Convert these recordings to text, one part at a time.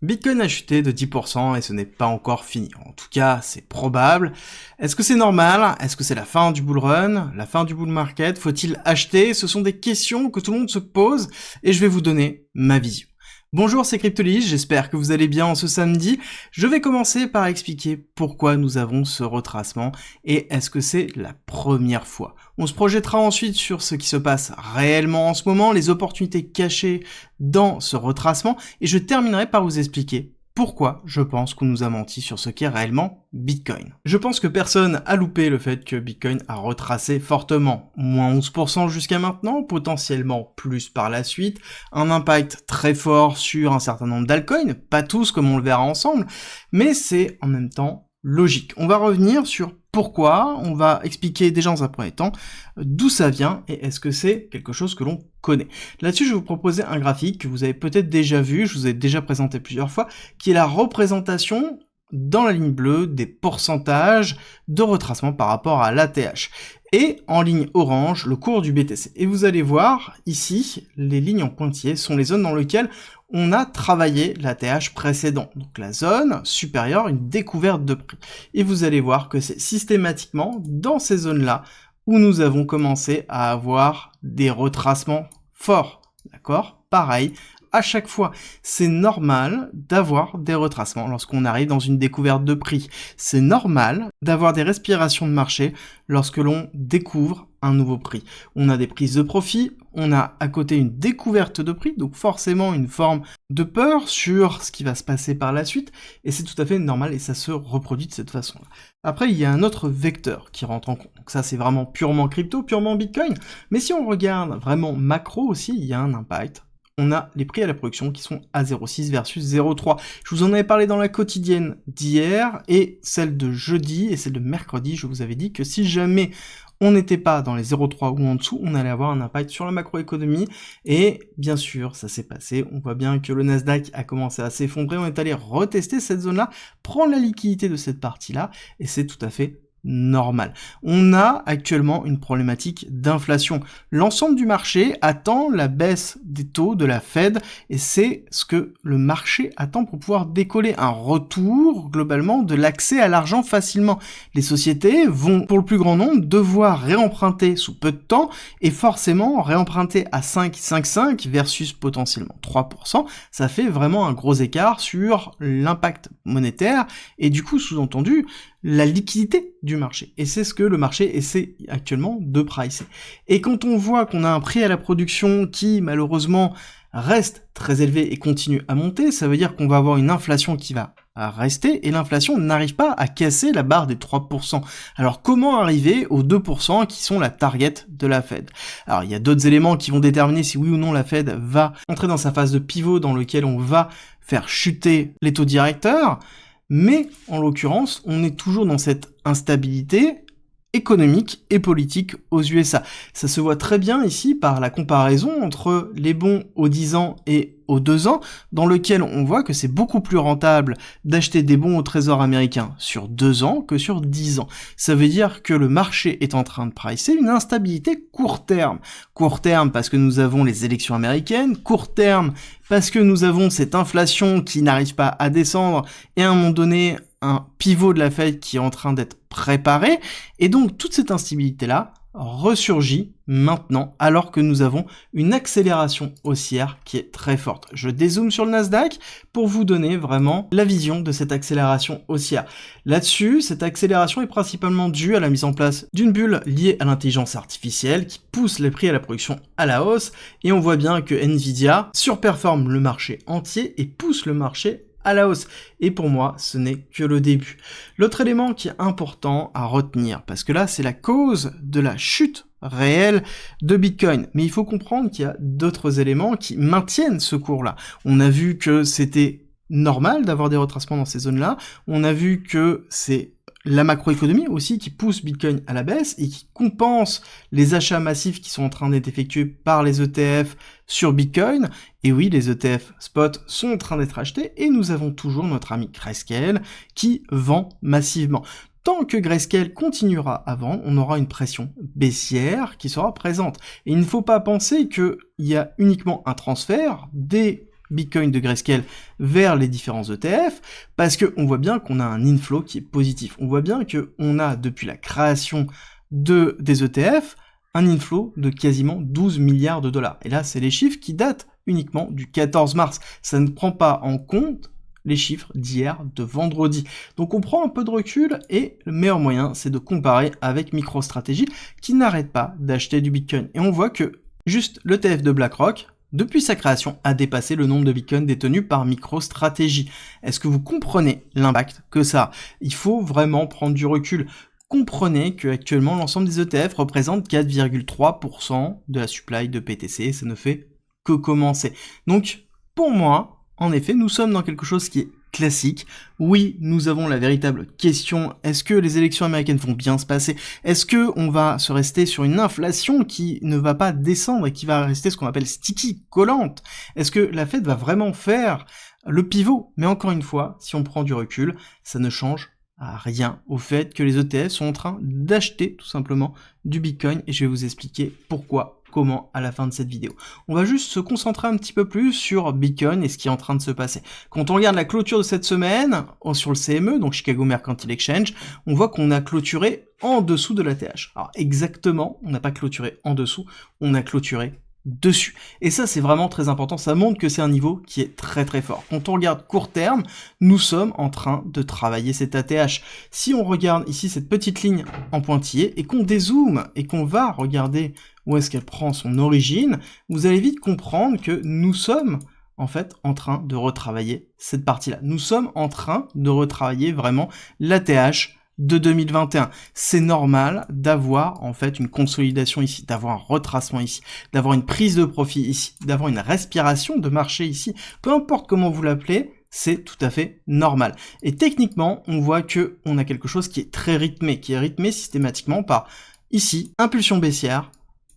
Bitcoin a chuté de 10% et ce n'est pas encore fini. En tout cas, c'est probable. Est-ce que c'est normal? Est-ce que c'est la fin du bull run? La fin du bull market? Faut-il acheter? Ce sont des questions que tout le monde se pose et je vais vous donner ma vision. Bonjour, c'est Cryptolyse, j'espère que vous allez bien en ce samedi. Je vais commencer par expliquer pourquoi nous avons ce retracement et est-ce que c'est la première fois. On se projettera ensuite sur ce qui se passe réellement en ce moment, les opportunités cachées dans ce retracement et je terminerai par vous expliquer pourquoi je pense qu'on nous a menti sur ce qu'est réellement Bitcoin. Je pense que personne a loupé le fait que Bitcoin a retracé fortement, moins 11% jusqu'à maintenant, potentiellement plus par la suite, un impact très fort sur un certain nombre d'altcoins, pas tous comme on le verra ensemble, mais c'est en même temps logique. On va revenir sur pourquoi, on va expliquer déjà dans un premier temps d'où ça vient et est-ce que c'est quelque chose que l'on connaît. Là-dessus, je vais vous proposer un graphique que vous avez peut-être déjà vu, je vous ai déjà présenté plusieurs fois, qui est la représentation dans la ligne bleue des pourcentages de retracement par rapport à l'ATH. Et en ligne orange, le cours du BTC. Et vous allez voir, ici, les lignes en pointillés sont les zones dans lesquelles on a travaillé l'ATH précédent. Donc la zone supérieure, une découverte de prix. Et vous allez voir que c'est systématiquement dans ces zones-là où nous avons commencé à avoir des retracements forts. D'accord? Pareil, à chaque fois, c'est normal d'avoir des retracements lorsqu'on arrive dans une découverte de prix. C'est normal d'avoir des respirations de marché lorsque l'on découvre un nouveau prix. On a des prises de profit, on a à côté une découverte de prix, donc forcément une forme de peur sur ce qui va se passer par la suite, et c'est tout à fait normal et ça se reproduit de cette façon-là. Après, il y a un autre vecteur qui rentre en compte. Donc ça, c'est vraiment purement crypto, purement Bitcoin, mais si on regarde vraiment macro aussi, il y a un impact. On a les prix à la production qui sont à 0,6 versus 0,3. Je vous en avais parlé dans la quotidienne d'hier, et celle de jeudi et celle de mercredi, je vous avais dit que si jamais on n'était pas dans les 0,3 ou en dessous, on allait avoir un impact sur la macroéconomie, et bien sûr, ça s'est passé, on voit bien que le Nasdaq a commencé à s'effondrer, on est allé retester cette zone-là, prendre la liquidité de cette partie-là, et c'est tout à fait normal. On a actuellement une problématique d'inflation. L'ensemble du marché attend la baisse des taux de la Fed et c'est ce que le marché attend pour pouvoir décoller, un retour globalement de l'accès à l'argent facilement. Les sociétés vont pour le plus grand nombre devoir réemprunter sous peu de temps et forcément réemprunter à 5,5 versus potentiellement 3%, ça fait vraiment un gros écart sur l'impact monétaire et du coup sous-entendu la liquidité du marché. Et c'est ce que le marché essaie actuellement de pricer. Et quand on voit qu'on a un prix à la production qui, malheureusement, reste très élevé et continue à monter, ça veut dire qu'on va avoir une inflation qui va rester, et l'inflation n'arrive pas à casser la barre des 3%. Alors comment arriver aux 2% qui sont la target de la Fed? Alors il y a d'autres éléments qui vont déterminer si oui ou non la Fed va entrer dans sa phase de pivot dans lequel on va faire chuter les taux directeurs, mais en l'occurrence, on est toujours dans cette instabilité économique et politique aux USA. Ça se voit très bien ici par la comparaison entre les bons aux 10 ans et aux 2 ans, dans lequel on voit que c'est beaucoup plus rentable d'acheter des bons au trésor américain sur 2 ans que sur 10 ans. Ça veut dire que le marché est en train de pricer une instabilité court terme. Court terme parce que nous avons les élections américaines, court terme parce que nous avons cette inflation qui n'arrive pas à descendre et à un moment donné un pivot de la Fed qui est en train d'être préparé, et donc toute cette instabilité-là ressurgit maintenant alors que nous avons une accélération haussière qui est très forte. Je dézoome sur le Nasdaq pour vous donner vraiment la vision de cette accélération haussière. Là-dessus, cette accélération est principalement due à la mise en place d'une bulle liée à l'intelligence artificielle qui pousse les prix à la production à la hausse, et on voit bien que Nvidia surperforme le marché entier et pousse le marché à la hausse. Et pour moi, ce n'est que le début. L'autre élément qui est important à retenir, parce que là, c'est la cause de la chute réelle de Bitcoin. Mais il faut comprendre qu'il y a d'autres éléments qui maintiennent ce cours-là. On a vu que c'était normal d'avoir des retracements dans ces zones-là. On a vu que c'est la macroéconomie aussi qui pousse Bitcoin à la baisse et qui compense les achats massifs qui sont en train d'être effectués par les ETF sur Bitcoin. Et oui, les ETF spot sont en train d'être achetés et nous avons toujours notre ami Grayscale qui vend massivement. Tant que Grayscale continuera à vendre, on aura une pression baissière qui sera présente. Et il ne faut pas penser qu'il y a uniquement un transfert des Bitcoin de Grayscale vers les différents ETF, parce que on voit bien qu'on a un inflow qui est positif. On voit bien qu'on a, depuis la création des ETF, un inflow de quasiment 12 milliards de dollars. Et là, c'est les chiffres qui datent uniquement du 14 mars. Ça ne prend pas en compte les chiffres d'hier, de vendredi. Donc on prend un peu de recul et le meilleur moyen, c'est de comparer avec MicroStrategy qui n'arrête pas d'acheter du Bitcoin. Et on voit que juste l'ETF de BlackRock, depuis sa création, a dépassé le nombre de Bitcoin détenus par MicroStrategy. Est-ce que vous comprenez l'impact que ça a? Il faut vraiment prendre du recul. Comprenez que actuellement l'ensemble des ETF représente 4,3% de la supply de BTC, ça ne fait que commencer. Donc pour moi, en effet, nous sommes dans quelque chose qui est classique. Oui, nous avons la véritable question, est-ce que les élections américaines vont bien se passer? Est-ce que on va se rester sur une inflation qui ne va pas descendre et qui va rester ce qu'on appelle sticky, collante? Est-ce que la Fed va vraiment faire le pivot? Mais encore une fois, si on prend du recul, ça ne change rien au fait que les ETF sont en train d'acheter tout simplement du Bitcoin et je vais vous expliquer pourquoi, comment à la fin de cette vidéo. On va juste se concentrer un petit peu plus sur Bitcoin et ce qui est en train de se passer. Quand on regarde la clôture de cette semaine sur le CME, donc Chicago Mercantile Exchange, on voit qu'on a clôturé en dessous de l'ATH. Alors exactement, on n'a pas clôturé en dessous, on a clôturé dessus. Et ça, c'est vraiment très important. Ça montre que c'est un niveau qui est très très fort. Quand on regarde court terme, nous sommes en train de travailler cet ATH. Si on regarde ici cette petite ligne en pointillé et qu'on dézoome et qu'on va regarder où est-ce qu'elle prend son origine, vous allez vite comprendre que nous sommes en fait en train de retravailler cette partie-là. Nous sommes en train de retravailler vraiment l'ATH de 2021. C'est normal d'avoir en fait une consolidation ici, d'avoir un retracement ici, d'avoir une prise de profit ici, d'avoir une respiration de marché ici. Peu importe comment vous l'appelez, c'est tout à fait normal. Et techniquement, on voit que on a quelque chose qui est très rythmé, qui est rythmé systématiquement par ici, impulsion baissière,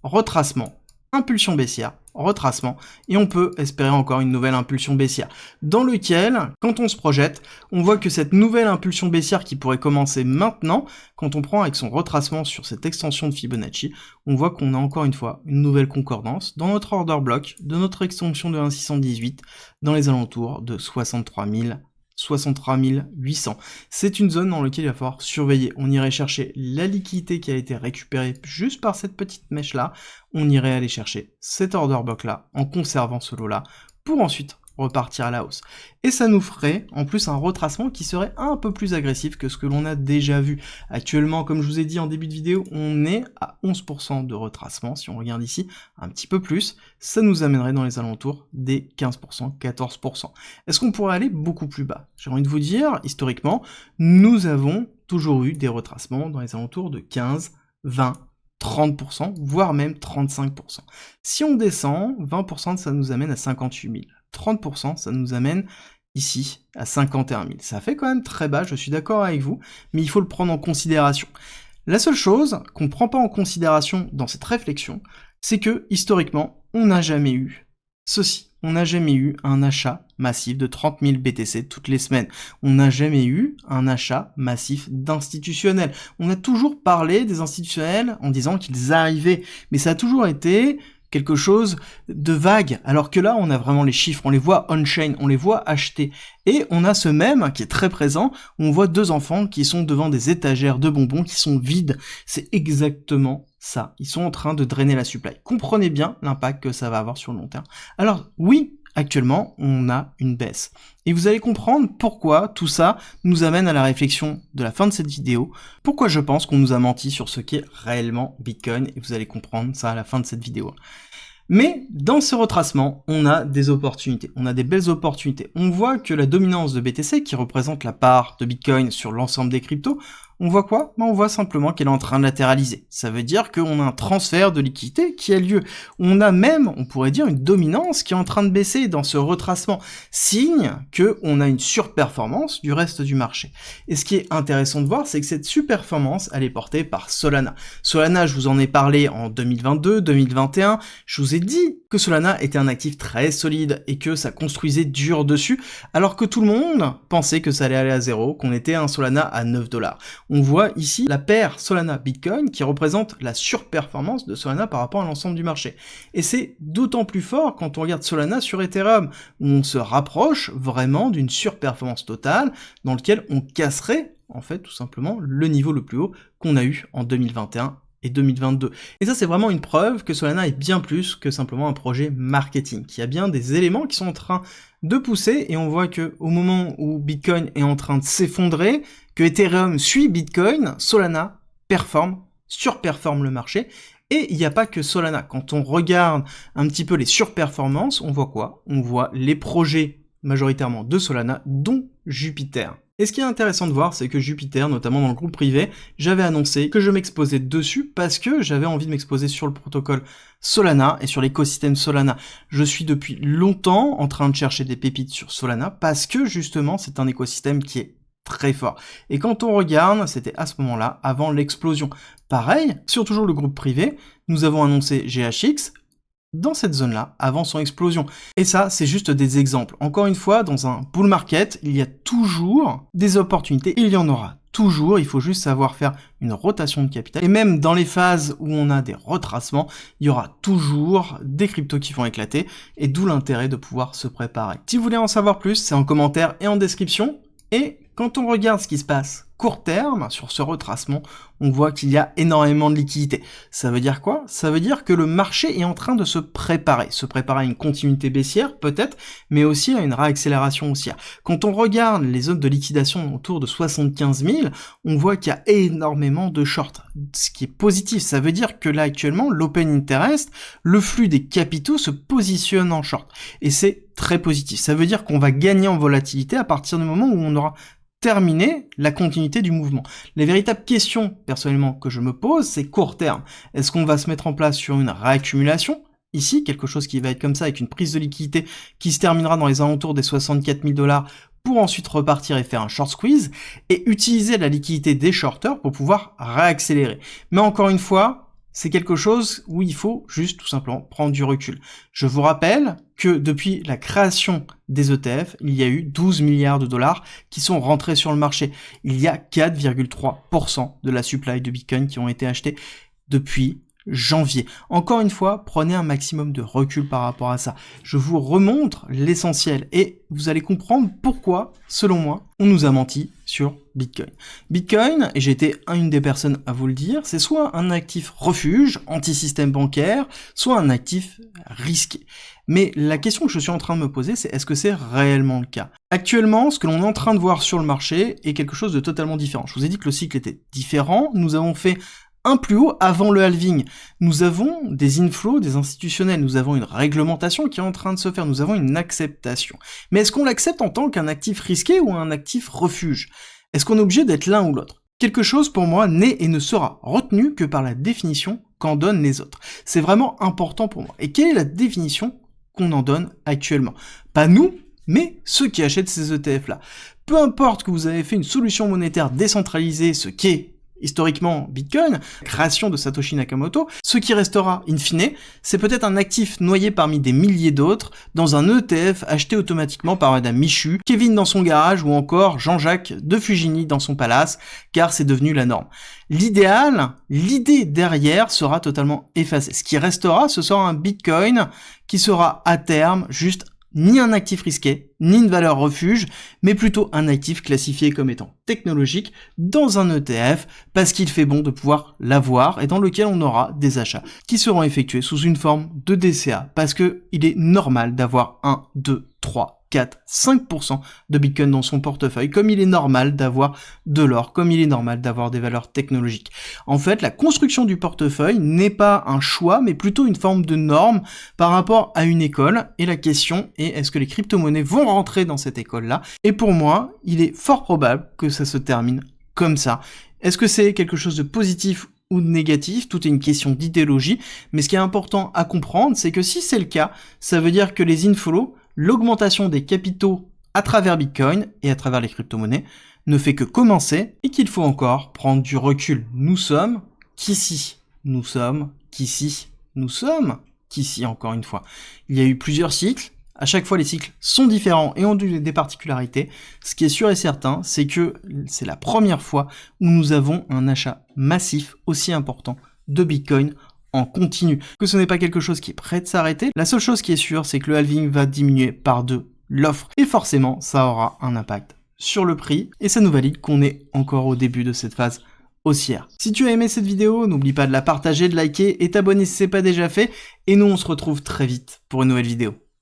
retracement, impulsion baissière, retracement, et on peut espérer encore une nouvelle impulsion baissière, dans lequel, quand on se projette, on voit que cette nouvelle impulsion baissière qui pourrait commencer maintenant, quand on prend avec son retracement sur cette extension de Fibonacci, on voit qu'on a encore une fois une nouvelle concordance dans notre order block de notre extension de 1,618 dans les alentours de 63 800. C'est une zone dans laquelle il va falloir surveiller. On irait chercher la liquidité qui a été récupérée juste par cette petite mèche là. On irait aller chercher cet order block là en conservant ce lot là pour ensuite repartir à la hausse. Et ça nous ferait en plus un retracement qui serait un peu plus agressif que ce que l'on a déjà vu. Actuellement, comme je vous ai dit en début de vidéo, on est à 11% de retracement. Si on regarde ici un petit peu plus, ça nous amènerait dans les alentours des 15%, 14%. Est-ce qu'on pourrait aller beaucoup plus bas? J'ai envie de vous dire, historiquement, nous avons toujours eu des retracements dans les alentours de 15, 20, 30%, voire même 35%. Si on descend, 20%, ça nous amène à 58 000. 30%, ça nous amène ici à 51 000. Ça fait quand même très bas, je suis d'accord avec vous, mais il faut le prendre en considération. La seule chose qu'on ne prend pas en considération dans cette réflexion, c'est que, historiquement, on n'a jamais eu ceci. On n'a jamais eu un achat massif de 30 000 BTC toutes les semaines. On n'a jamais eu un achat massif d'institutionnels. On a toujours parlé des institutionnels en disant qu'ils arrivaient, mais ça a toujours été quelque chose de vague, alors que là, on a vraiment les chiffres, on les voit on-chain, on les voit acheter. Et on a ce même qui est très présent, où on voit deux enfants qui sont devant des étagères de bonbons qui sont vides. C'est exactement ça. Ils sont en train de drainer la supply. Comprenez bien l'impact que ça va avoir sur le long terme. Alors, oui, actuellement, on a une baisse. Et vous allez comprendre pourquoi tout ça nous amène à la réflexion de la fin de cette vidéo, pourquoi je pense qu'on nous a menti sur ce qu'est réellement Bitcoin, et vous allez comprendre ça à la fin de cette vidéo. Mais dans ce retracement, on a des opportunités, on a des belles opportunités. On voit que la dominance de BTC, qui représente la part de Bitcoin sur l'ensemble des cryptos, on voit quoi? On voit simplement qu'elle est en train de latéraliser. Ça veut dire qu'on a un transfert de liquidité qui a lieu. On a même, on pourrait dire, une dominance qui est en train de baisser dans ce retracement. Signe qu'on a une surperformance du reste du marché. Et ce qui est intéressant de voir, c'est que cette surperformance, elle est portée par Solana. Solana, je vous en ai parlé en 2022, 2021. Je vous ai dit que Solana était un actif très solide et que ça construisait dur dessus, alors que tout le monde pensait que ça allait aller à zéro, qu'on était un Solana à 9 $. On voit ici la paire Solana-Bitcoin qui représente la surperformance de Solana par rapport à l'ensemble du marché. Et c'est d'autant plus fort quand on regarde Solana sur Ethereum, où on se rapproche vraiment d'une surperformance totale, dans lequel on casserait, en fait, tout simplement, le niveau le plus haut qu'on a eu en 2021 et 2022. Et ça, c'est vraiment une preuve que Solana est bien plus que simplement un projet marketing, qu'il y a bien des éléments qui sont en train de pousser, et on voit que au moment où Bitcoin est en train de s'effondrer, que Ethereum suit Bitcoin, Solana surperforme le marché, et il n'y a pas que Solana. Quand on regarde un petit peu les surperformances, on voit quoi? On voit les projets majoritairement de Solana, dont Jupiter. Et ce qui est intéressant de voir, c'est que Jupiter, notamment dans le groupe privé, j'avais annoncé que je m'exposais dessus parce que j'avais envie de m'exposer sur le protocole Solana et sur l'écosystème Solana. Je suis depuis longtemps en train de chercher des pépites sur Solana parce que justement, c'est un écosystème qui est très fort. Et quand on regarde, c'était à ce moment-là, avant l'explosion. Pareil, sur toujours le groupe privé, nous avons annoncé GHX, dans cette zone-là, avant son explosion. Et ça, c'est juste des exemples. Encore une fois, dans un bull market, il y a toujours des opportunités, il y en aura toujours, il faut juste savoir faire une rotation de capital. Et même dans les phases où on a des retracements, il y aura toujours des cryptos qui vont éclater, et d'où l'intérêt de pouvoir se préparer. Si vous voulez en savoir plus, c'est en commentaire et en description. Et quand on regarde ce qui se passe court terme, sur ce retracement, on voit qu'il y a énormément de liquidités. Ça veut dire quoi? Ça veut dire que le marché est en train de se préparer à une continuité baissière, peut-être, mais aussi à une réaccélération haussière. Quand on regarde les zones de liquidation autour de 75 000, on voit qu'il y a énormément de shorts, ce qui est positif. Ça veut dire que là, actuellement, l'open interest, le flux des capitaux se positionne en short. Et c'est très positif. Ça veut dire qu'on va gagner en volatilité à partir du moment où on aura terminer la continuité du mouvement. Les véritables questions, personnellement, que je me pose, c'est court terme. Est-ce qu'on va se mettre en place sur une réaccumulation? Ici, quelque chose qui va être comme ça, avec une prise de liquidité qui se terminera dans les alentours des 64 000 $ pour ensuite repartir et faire un short squeeze, et utiliser la liquidité des shorters pour pouvoir réaccélérer. Mais encore une fois, c'est quelque chose où il faut juste tout simplement prendre du recul. Je vous rappelle que depuis la création des ETF, il y a eu 12 milliards de dollars qui sont rentrés sur le marché. Il y a 4,3% de la supply de Bitcoin qui ont été achetés depuis janvier. Encore une fois, prenez un maximum de recul par rapport à ça. Je vous remontre l'essentiel et vous allez comprendre pourquoi, selon moi, on nous a menti sur Bitcoin. Bitcoin, et j'ai été une des personnes à vous le dire, c'est soit un actif refuge, anti-système bancaire, soit un actif risqué. Mais la question que je suis en train de me poser, c'est est-ce que c'est réellement le cas? Actuellement, ce que l'on est en train de voir sur le marché est quelque chose de totalement différent. Je vous ai dit que le cycle était différent. Nous avons fait un plus haut avant le halving. Nous avons des inflows, des institutionnels, nous avons une réglementation qui est en train de se faire, nous avons une acceptation. Mais est-ce qu'on l'accepte en tant qu'un actif risqué ou un actif refuge? Est-ce qu'on est obligé d'être l'un ou l'autre? Quelque chose pour moi n'est et ne sera retenu que par la définition qu'en donnent les autres. C'est vraiment important pour moi. Et quelle est la définition qu'on en donne actuellement? Pas nous, mais ceux qui achètent ces ETF-là. Peu importe que vous avez fait une solution monétaire décentralisée, ce qui est historiquement Bitcoin, création de Satoshi Nakamoto, ce qui restera in fine, c'est peut-être un actif noyé parmi des milliers d'autres dans un ETF acheté automatiquement par Madame Michu, Kevin dans son garage ou encore Jean-Jacques de Fugini dans son palace, car c'est devenu la norme. L'idéal, l'idée derrière sera totalement effacée. Ce qui restera, ce sera un Bitcoin qui sera à terme juste ni un actif risqué, ni une valeur refuge, mais plutôt un actif classifié comme étant technologique dans un ETF, parce qu'il fait bon de pouvoir l'avoir et dans lequel on aura des achats qui seront effectués sous une forme de DCA, parce que il est normal d'avoir 1, 2, 3, 4, 5% de Bitcoin dans son portefeuille, comme il est normal d'avoir de l'or, comme il est normal d'avoir des valeurs technologiques. En fait, la construction du portefeuille n'est pas un choix, mais plutôt une forme de norme par rapport à une école, et la question est, est-ce que les crypto-monnaies vont rentrer dans cette école-là? Et pour moi, il est fort probable que ça se termine comme ça. Est-ce que c'est quelque chose de positif ou de négatif? Tout est une question d'idéologie, mais ce qui est important à comprendre, c'est que si c'est le cas, ça veut dire que les inflows, l'augmentation des capitaux à travers Bitcoin et à travers les crypto-monnaies ne fait que commencer et qu'il faut encore prendre du recul. Nous sommes qu'ici. Nous sommes qu'ici. Nous sommes qu'ici, encore une fois. Il y a eu plusieurs cycles À chaque fois, les cycles sont différents et ont des particularités. Ce qui est sûr et certain, c'est que c'est la première fois où nous avons un achat massif aussi important de Bitcoin en continu. Que ce n'est pas quelque chose qui est prêt de s'arrêter. La seule chose qui est sûre, c'est que le halving va diminuer par 2 l'offre. Et forcément, ça aura un impact sur le prix. Et ça nous valide qu'on est encore au début de cette phase haussière. Si tu as aimé cette vidéo, n'oublie pas de la partager, de liker et t'abonner si ce n'est pas déjà fait. Et nous, on se retrouve très vite pour une nouvelle vidéo.